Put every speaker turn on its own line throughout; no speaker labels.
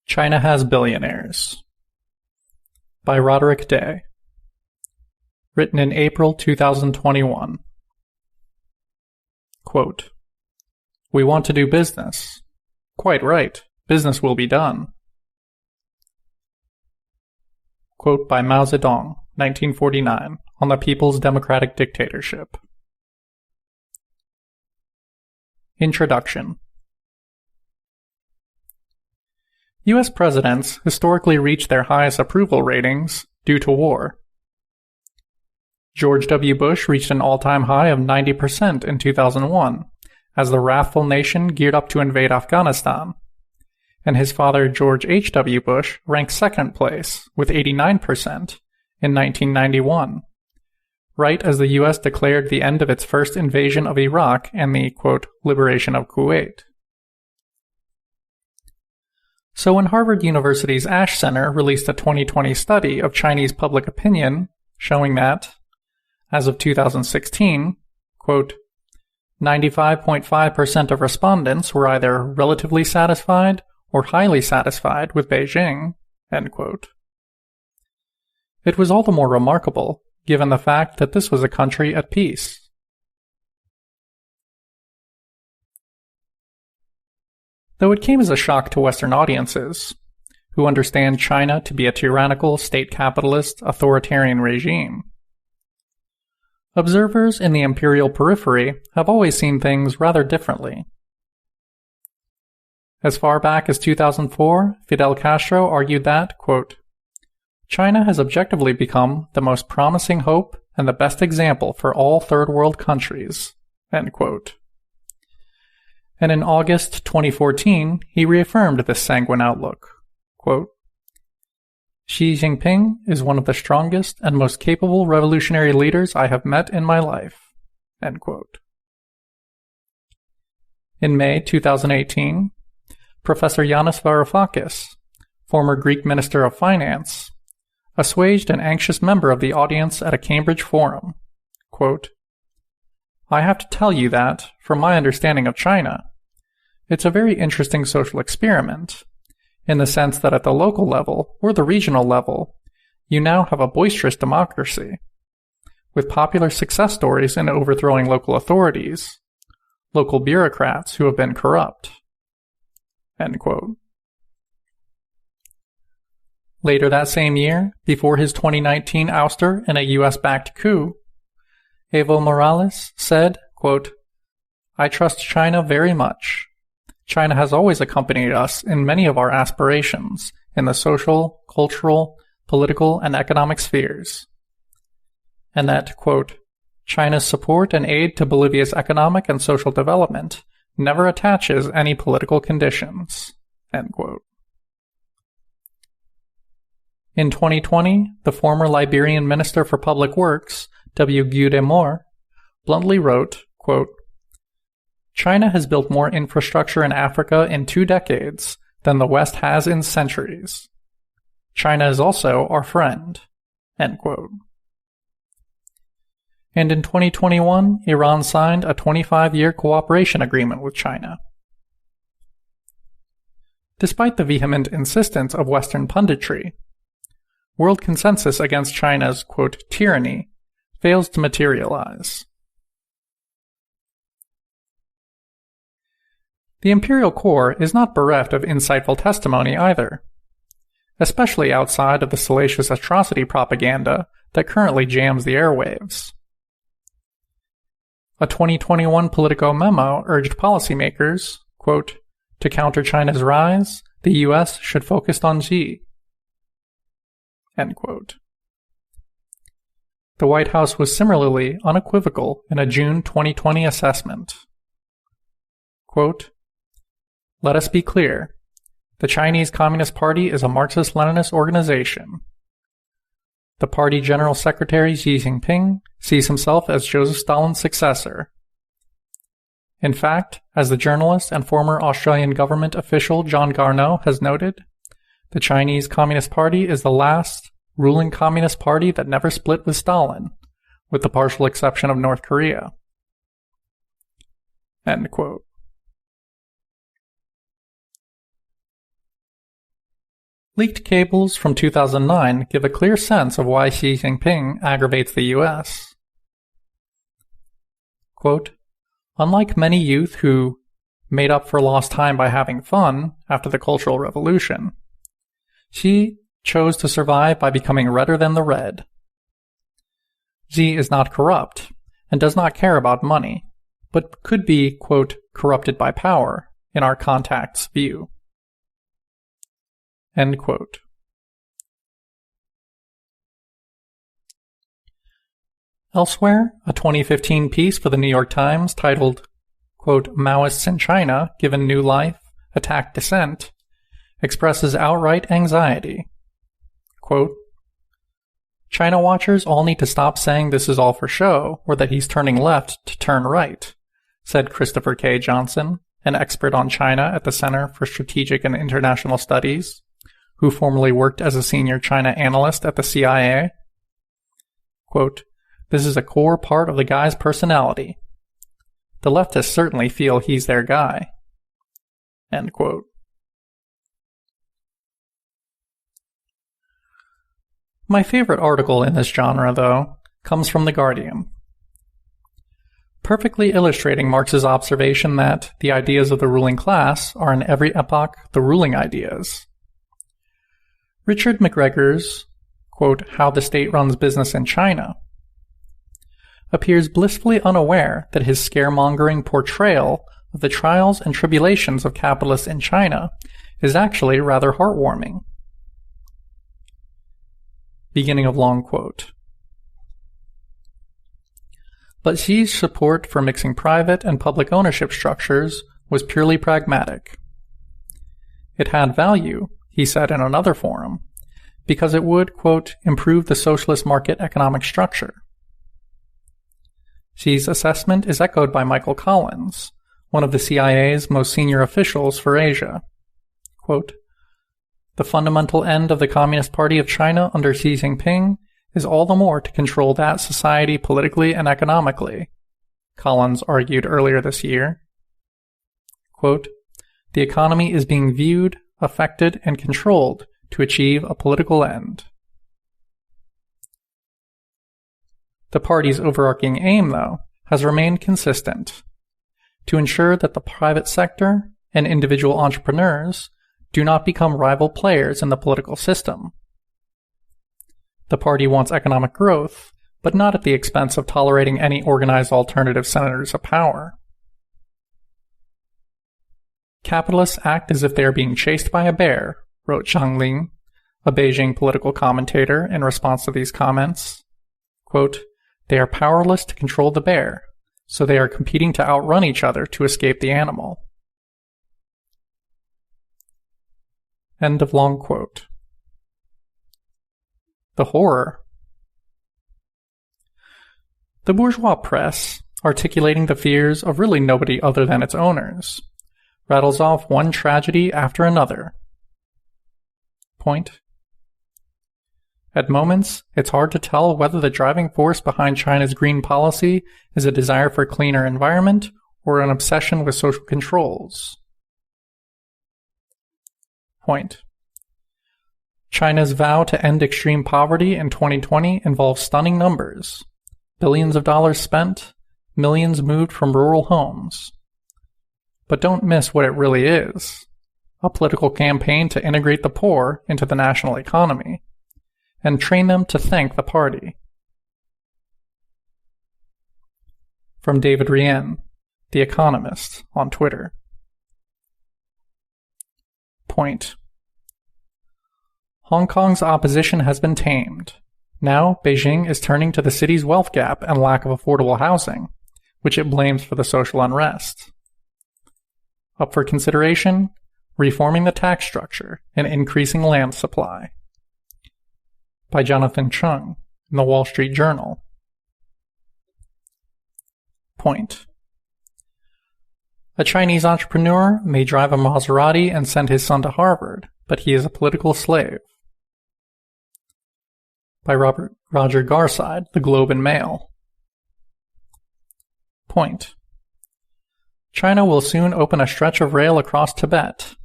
China Has Billionaires by Roderic Day. Written in April 2021. Quote, "We want to do business. Quite right. Business will be done." Quote by Mao Zedong, 1949, on the People's Democratic Dictatorship. Introduction. U.S. presidents historically reach their highest approval ratings due to war. George W. Bush reached an all-time high of 90% in 2001, as the wrathful nation geared up to invade Afghanistan, and his father George H. W. Bush ranked second place with 89% in 1991, right as the U.S. declared the end of its first invasion of Iraq and the, quote, liberation of Kuwait. So when Harvard University's Ash Center released a 2020 study of Chinese public opinion showing that, as of 2016, quote, 95.5% of respondents were either relatively satisfied or highly satisfied with Beijing, end quote. It was all the more remarkable, given the fact that this was a country at peace. Though it came as a shock to Western audiences, who understand China to be a tyrannical, state-capitalist, authoritarian regime. Observers in the imperial periphery have always seen things rather differently. As far back as 2004, Fidel Castro argued that, quote, China has objectively become the most promising hope and the best example for all third world countries, end quote. And in August 2014, he reaffirmed this sanguine outlook, quote, Xi Jinping is one of the strongest and most capable revolutionary leaders I have met in my life, end quote. In May 2018, Professor Yanis Varoufakis, former Greek Minister of Finance, assuaged an anxious member of the audience at a Cambridge forum, quote, I have to tell you that, from my understanding of China, it's a very interesting social experiment, in the sense that at the local level, or the regional level, you now have a boisterous democracy, with popular success stories in overthrowing local authorities, local bureaucrats who have been corrupt. End quote. Later that same year, before his 2019 ouster in a US-backed coup, Evo Morales said, quote, I trust China very much. China has always accompanied us in many of our aspirations in the social, cultural, political, and economic spheres. And that, quote, China's support and aid to Bolivia's economic and social development never attaches any political conditions, end quote. In 2020, the former Liberian Minister for Public Works, W. Gude Moore, bluntly wrote, quote, China has built more infrastructure in Africa in 2 decades than the West has in centuries. China is also our friend, end quote. And in 2021, Iran signed a 25-year cooperation agreement with China. Despite the vehement insistence of Western punditry, world consensus against China's, quote, tyranny fails to materialize. The imperial core is not bereft of insightful testimony either, especially outside of the salacious atrocity propaganda that currently jams the airwaves. A 2021 Politico memo urged policymakers, quote, to counter China's rise, the U.S. should focus on Xi, end quote. The White House was similarly unequivocal in a June 2020 assessment. Quote, Let us be clear. The Chinese Communist Party is a Marxist-Leninist organization. The party General Secretary Xi Jinping sees himself as Joseph Stalin's successor. In fact, as the journalist and former Australian government official John Garneau has noted, the Chinese Communist Party is the last ruling communist party that never split with Stalin, with the partial exception of North Korea. End quote. Leaked cables from 2009 give a clear sense of why Xi Jinping aggravates the U.S. Quote, unlike many youth who made up for lost time by having fun after the Cultural Revolution, Xi chose to survive by becoming redder than the red. Xi is not corrupt and does not care about money, but could be, quote, corrupted by power, in our contact's view. End quote. Elsewhere, a 2015 piece for the New York Times titled, quote, Maoists in China Given New Life, Attack Dissent, expresses outright anxiety. Quote, China watchers all need to stop saying this is all for show or that he's turning left to turn right, said Christopher K. Johnson, an expert on China at the Center for Strategic and International Studies, who formerly worked as a senior China analyst at the CIA. Quote, this is a core part of the guy's personality. The leftists certainly feel he's their guy. End quote. My favorite article in this genre, though, comes from The Guardian, perfectly illustrating Marx's observation that the ideas of the ruling class are in every epoch the ruling ideas. Richard McGregor's, quote, How the State Runs Business in China, appears blissfully unaware that his scaremongering portrayal of the trials and tribulations of capitalists in China is actually rather heartwarming. Beginning of long quote. But Xi's support for mixing private and public ownership structures was purely pragmatic. It had value, he said in another forum, because it would, quote, improve the socialist market economic structure. Xi's assessment is echoed by Michael Collins, one of the CIA's most senior officials for Asia. Quote, the fundamental end of the Communist Party of China under Xi Jinping is all the more to control that society politically and economically, Collins argued earlier this year. Quote, the economy is being viewed, affected, and controlled to achieve a political end. The party's overarching aim, though, has remained consistent: to ensure that the private sector and individual entrepreneurs do not become rival players in the political system. The party wants economic growth, but not at the expense of tolerating any organized alternative centers of power. Capitalists act as if they are being chased by a bear, wrote Zhang Ling, a Beijing political commentator, in response to these comments. Quote, they are powerless to control the bear, so they are competing to outrun each other to escape the animal. End of long quote. The horror. The bourgeois press, articulating the fears of really nobody other than its owners, rattles off one tragedy after another. Point. At moments, it's hard to tell whether the driving force behind China's green policy is a desire for a cleaner environment or an obsession with social controls. Point. China's vow to end extreme poverty in 2020 involves stunning numbers. Billions of dollars spent, millions moved from rural homes. But don't miss what it really is: a political campaign to integrate the poor into the national economy and train them to thank the party. From David Rien, The Economist, on Twitter. Point. Hong Kong's opposition has been tamed. Now, Beijing is turning to the city's wealth gap and lack of affordable housing, which it blames for the social unrest. Up for consideration, reforming the tax structure and increasing land supply. By Jonathan Chung, in the Wall Street Journal. Point. A Chinese entrepreneur may drive a Maserati and send his son to Harvard, but he is a political slave. By Roger Garside, The Globe and Mail. Point. China will soon open a stretch of rail across Tibet.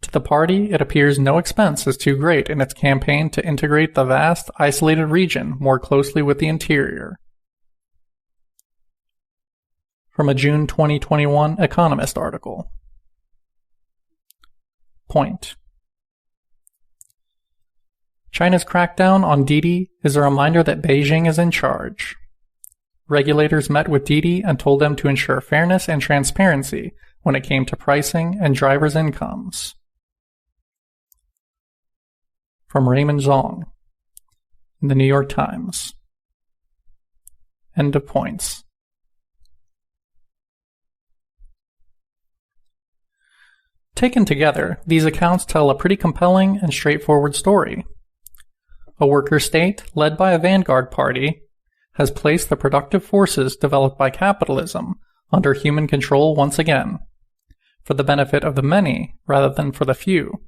To the party, it appears no expense is too great in its campaign to integrate the vast, isolated region more closely with the interior. From a June 2021 Economist article. Point. China's crackdown on btih is a reminder that Beijing is in charge. Regulators met with btih and told them to ensure fairness and transparency when it came to pricing and drivers' incomes. From Raymond Zhong, in the New York Times. End of points. Taken together, these accounts tell a pretty compelling and straightforward story. A worker state, led by a vanguard party, has placed the productive forces developed by capitalism under human control once again, for the benefit of the many rather than for the few,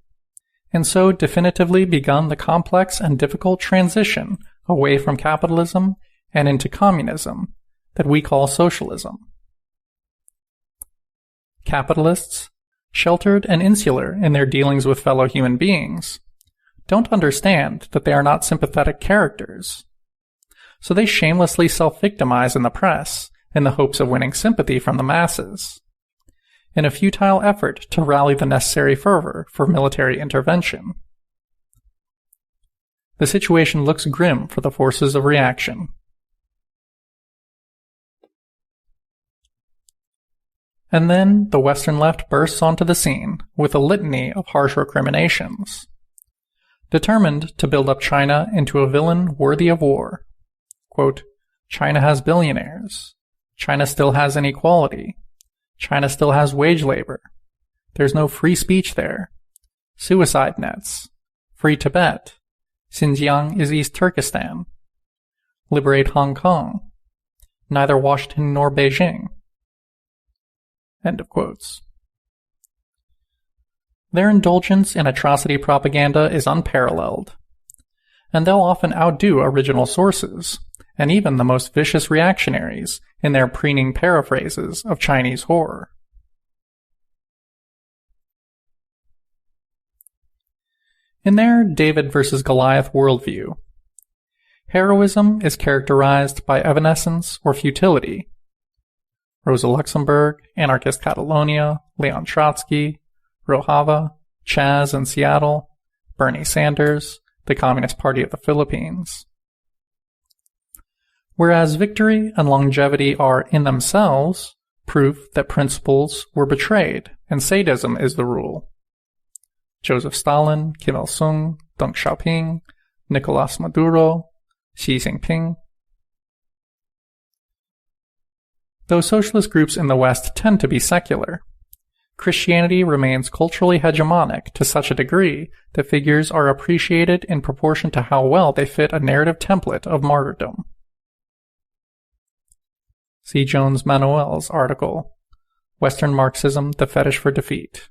and so definitively begun the complex and difficult transition away from capitalism and into communism that we call socialism. Capitalists, sheltered and insular in their dealings with fellow human beings, don't understand that they are not sympathetic characters. So they shamelessly self-victimize in the press in the hopes of winning sympathy from the masses, in a futile effort to rally the necessary fervor for military intervention. The situation looks grim for the forces of reaction. And then the Western left bursts onto the scene with a litany of harsh recriminations, determined to build up China into a villain worthy of war. Quote, China has billionaires. China still has inequality. China still has wage labor. There's no free speech there. Suicide nets. Free Tibet. Xinjiang is East Turkestan. Liberate Hong Kong. Neither Washington nor Beijing. End of quotes. Their indulgence in atrocity propaganda is unparalleled, and they'll often outdo original sources, and even the most vicious reactionaries in their preening paraphrases of Chinese horror. In their David versus Goliath worldview, heroism is characterized by evanescence or futility. Rosa Luxemburg, Anarchist Catalonia, Leon Trotsky, Rojava, Chaz in Seattle, Bernie Sanders, the Communist Party of the Philippines. Whereas victory and longevity are, in themselves, proof that principles were betrayed and sadism is the rule. Joseph Stalin, Kim Il-sung, Deng Xiaoping, Nicolas Maduro, Xi Jinping. Though socialist groups in the West tend to be secular, Christianity remains culturally hegemonic to such a degree that figures are appreciated in proportion to how well they fit a narrative template of martyrdom. See Jones Manuel's article, Western Marxism, the Fetish for Defeat.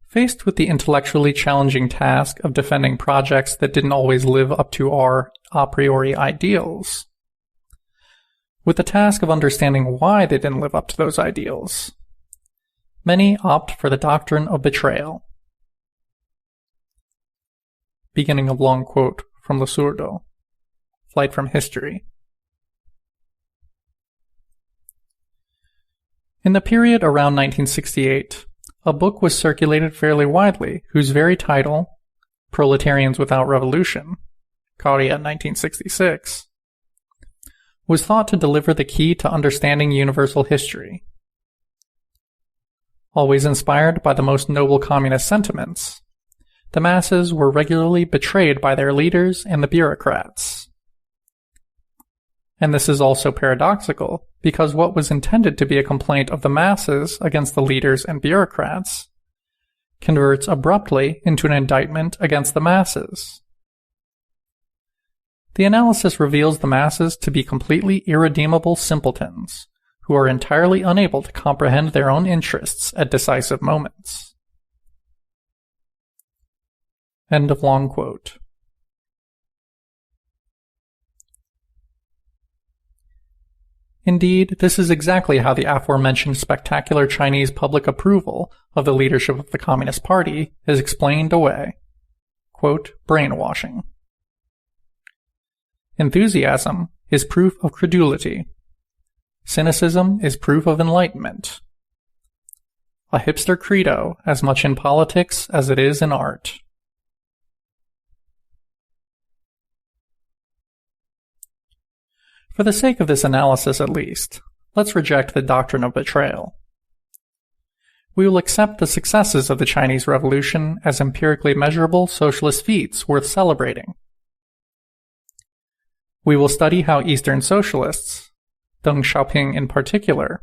Faced with the intellectually challenging task of defending projects that didn't always live up to our a priori ideals, with the task of understanding why they didn't live up to those ideals, many opt for the doctrine of betrayal. Beginning of long quote from Lasurdo, Flight from History. In the period around 1968, a book was circulated fairly widely whose very title, Proletarians Without Revolution, Korea 1966, was thought to deliver the key to understanding universal history. Always inspired by the most noble communist sentiments, the masses were regularly betrayed by their leaders and the bureaucrats. And this is also paradoxical, because what was intended to be a complaint of the masses against the leaders and bureaucrats converts abruptly into an indictment against the masses. The analysis reveals the masses to be completely irredeemable simpletons, who are entirely unable to comprehend their own interests at decisive moments. End of long quote. Indeed, this is exactly how the aforementioned spectacular Chinese public approval of the leadership of the Communist Party is explained away. Quote, brainwashing. Enthusiasm is proof of credulity. Cynicism is proof of enlightenment. A hipster credo as much in politics as it is in art. For the sake of this analysis at least, let's reject the doctrine of betrayal. We will accept the successes of the Chinese Revolution as empirically measurable socialist feats worth celebrating. We will study how Eastern socialists, Deng Xiaoping in particular,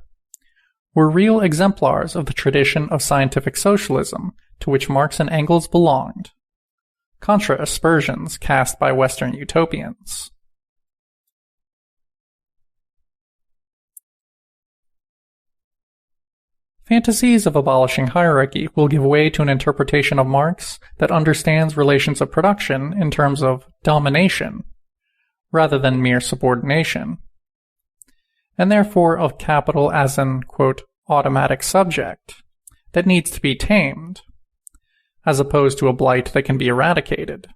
were real exemplars of the tradition of scientific socialism to which Marx and Engels belonged, contra aspersions cast by Western utopians. Fantasies of abolishing hierarchy will give way to an interpretation of Marx that understands relations of production in terms of domination, rather than mere subordination, and therefore of capital as an, quote, automatic subject that needs to be tamed, as opposed to a blight that can be eradicated.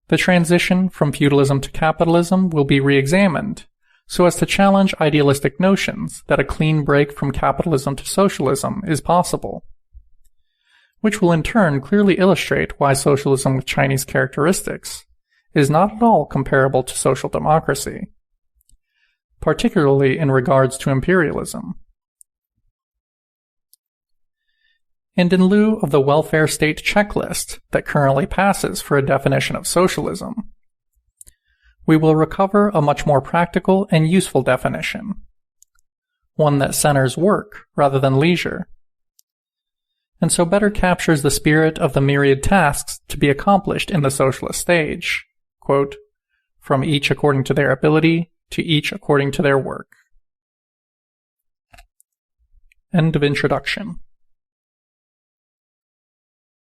The transition from feudalism to capitalism will be re-examined so as to challenge idealistic notions that a clean break from capitalism to socialism is possible, which will in turn clearly illustrate why socialism with Chinese characteristics is not at all comparable to social democracy, particularly in regards to imperialism. And in lieu of the welfare state checklist that currently passes for a definition of socialism, we will recover a much more practical and useful definition, one that centers work rather than leisure, and so better captures the spirit of the myriad tasks to be accomplished in the socialist stage, quote, from each according to their ability to each according to their work. End of introduction.